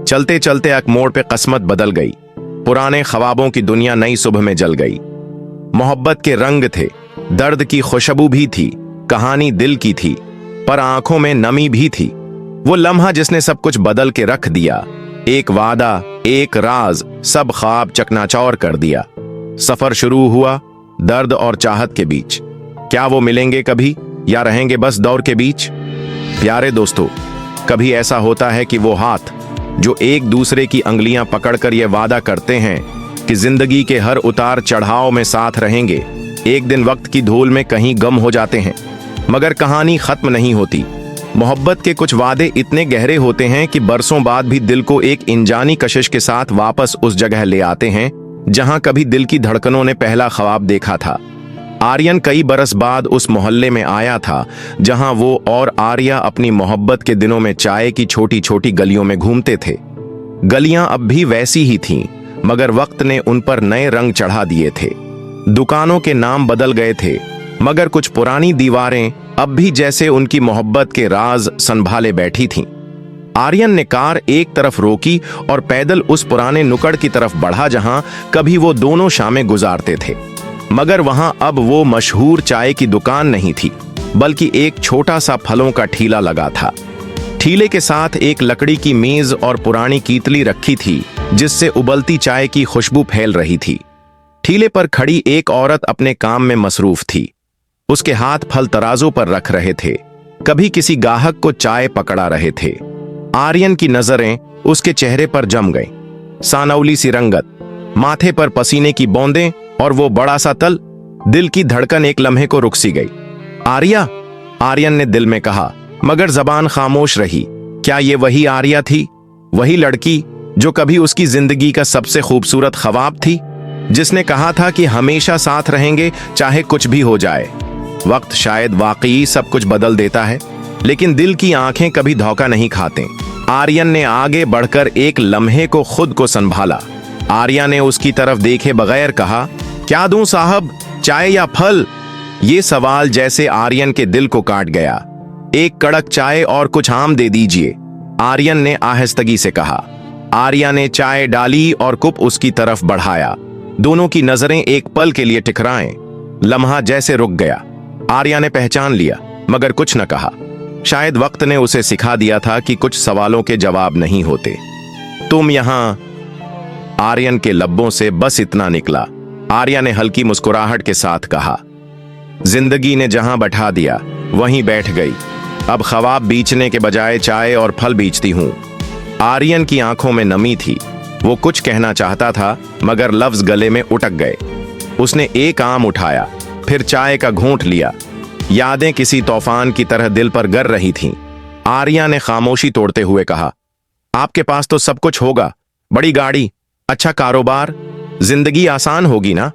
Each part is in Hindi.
चलते चलते एक मोड़ पे किस्मत बदल गई। पुराने ख्वाबों की दुनिया नई सुबह में जल गई। मोहब्बत के रंग थे, दर्द की खुशबू भी थी, कहानी दिल की थी, पर आंखों में नमी भी थी। वो लम्हा जिसने सब कुछ बदल के रख दिया, एक वादा, एक राज, सब ख्वाब चकनाचौर कर दिया। सफर शुरू हुआ दर्द और चाहत के बीच। क्या वो मिलेंगे कभी या रहेंगे बस दौर के बीच? प्यारे दोस्तों, कभी ऐसा होता है कि वो हाथ जो एक दूसरे की अंगलियां पकड़कर ये वादा करते हैं कि जिंदगी के हर उतार चढ़ाव में साथ रहेंगे, एक दिन वक्त की धूल में कहीं गम हो जाते हैं। मगर कहानी खत्म नहीं होती। मोहब्बत के कुछ वादे इतने गहरे होते हैं कि बरसों बाद भी दिल को एक इंजानी कशिश के साथ वापस उस जगह ले आते हैं जहां कभी दिल की धड़कनों ने पहला ख्वाब देखा था। आर्यन कई बरस बाद उस मोहल्ले में आया था जहां वो और आर्या अपनी मोहब्बत के दिनों में चाय की छोटी छोटी गलियों में घूमते थे। गलियां अब भी वैसी ही थीं, मगर वक्त ने उन पर नए रंग चढ़ा दिए थे। दुकानों के नाम बदल गए थे, मगर कुछ पुरानी दीवारें अब भी जैसे उनकी मोहब्बत के राज संभाले बैठी थीं। आर्यन ने कार एक तरफ रोकी और पैदल उस पुराने नुक्कड़ की तरफ बढ़ा जहां कभी वो दोनों शामें गुजारते थे। मगर वहां अब वो मशहूर चाय की दुकान नहीं थी, बल्कि एक छोटा सा फलों का ठेला लगा था। ठेले के साथ एक लकड़ी की मेज और पुरानी कीतली रखी थी जिससे उबलती चाय की खुशबू फैल रही थी। ठेले पर खड़ी एक औरत अपने काम में मसरूफ थी। उसके हाथ फल तराजू पर रख रहे थे, कभी किसी गाहक को चाय पकड़ा रहे थे। आर्यन की नजरें उसके चेहरे पर जम गईं। सानौली सी रंगत, माथे पर पसीने की बूंदें और वो बड़ा सा तल। दिल की धड़कन एक लम्हे को रुक सी गई। आर्या, आर्यन ने दिल में कहा, मगर जबान खामोश रही। क्या ये वही आर्या थी, वही लड़की जो कभी उसकी जिंदगी का सबसे खूबसूरत ख्वाब थी, जिसने कहा था कि हमेशा साथ रहेंगे चाहे कुछ भी हो जाए? वक्त शायद वाकई सब कुछ बदल देता है, लेकिन दिल की आंखें कभी धोखा नहीं खाते। आर्यन ने आगे बढ़कर एक लम्हे को खुद को संभाला। आर्या ने उसकी तरफ देखे बगैर कहा, क्या दूं साहब, चाय या फल? ये सवाल जैसे आर्यन के दिल को काट गया। एक कड़क चाय और कुछ आम दे दीजिए, आर्यन ने आहिस्तगी से कहा। आर्या ने चाय डाली और कुप उसकी तरफ बढ़ाया। दोनों की नजरें एक पल के लिए टकराएं। लम्हा जैसे रुक गया। आर्या ने पहचान लिया, मगर कुछ न कहा। शायद वक्त ने उसे सिखा दिया था कि कुछ सवालों के जवाब नहीं होते। तुम यहां? आर्यन के लब्बों से बस इतना निकला। आर्या ने हल्की मुस्कुराहट के साथ कहा। जिंदगी ने जहां बैठा दिया वहीं बैठ गई। अब ख्वाब बेचने के बजाय चाय और फल बेचती हूं। आर्यन की आंखों में नमी थी। वो कुछ कहना चाहता था, मगर लफ्ज गले में उटक गए। उसने एक आम उठाया, फिर चाय का घूंट लिया। यादें किसी तूफान की तरह दिल पर गर रही थीं। आर्या ने खामोशी तोड़ते हुए कहा, आपके पास तो सब कुछ होगा, बड़ी गाड़ी, अच्छा कारोबार, जिंदगी आसान होगी ना?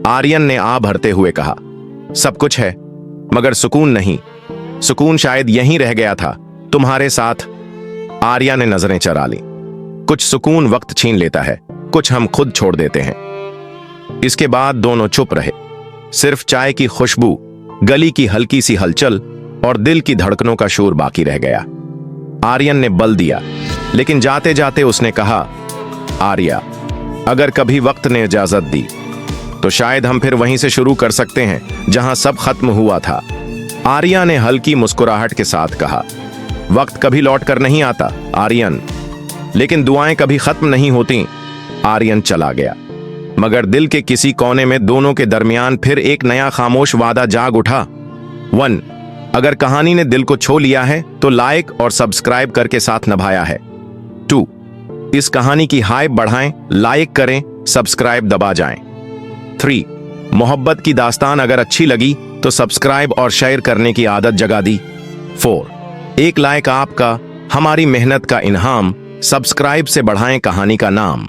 आर्यन ने आ भरते हुए कहा, सब कुछ है, मगर सुकून नहीं। सुकून शायद यहीं रह गया था, तुम्हारे साथ। आर्या ने नजरें चरा ली। कुछ सुकून वक्त छीन लेता है, कुछ हम खुद छोड़ देते हैं। इसके बाद दोनों चुप रहे। सिर्फ चाय की खुशबू, गली की हल्की सी हलचल और दिल की धड़कनों का शोर बाकी रह गया। आर्यन ने बल दिया, लेकिन जाते जाते उसने कहा, आर्या, अगर कभी वक्त ने इजाजत दी तो शायद हम फिर वहीं से शुरू कर सकते हैं जहां सब खत्म हुआ था। आर्या ने हल्की मुस्कुराहट के साथ कहा, वक्त कभी लौट कर नहीं आता आर्यन, लेकिन दुआएं कभी खत्म नहीं होती। आर्यन चला गया, मगर दिल के किसी कोने में दोनों के दरमियान फिर एक नया खामोश वादा जाग उठा। 1. अगर कहानी ने दिल को छू लिया है तो लाइक और सब्सक्राइब करके साथ निभाया है। 2. इस कहानी की हाइप बढ़ाएं, लाइक करें, सब्सक्राइब दबा जाएं। 3. मोहब्बत की दास्तान अगर अच्छी लगी तो सब्सक्राइब और शेयर करने की आदत जगा दी। 4. एक लाइक आपका, हमारी मेहनत का इनाम। सब्सक्राइब से बढ़ाएं कहानी का नाम।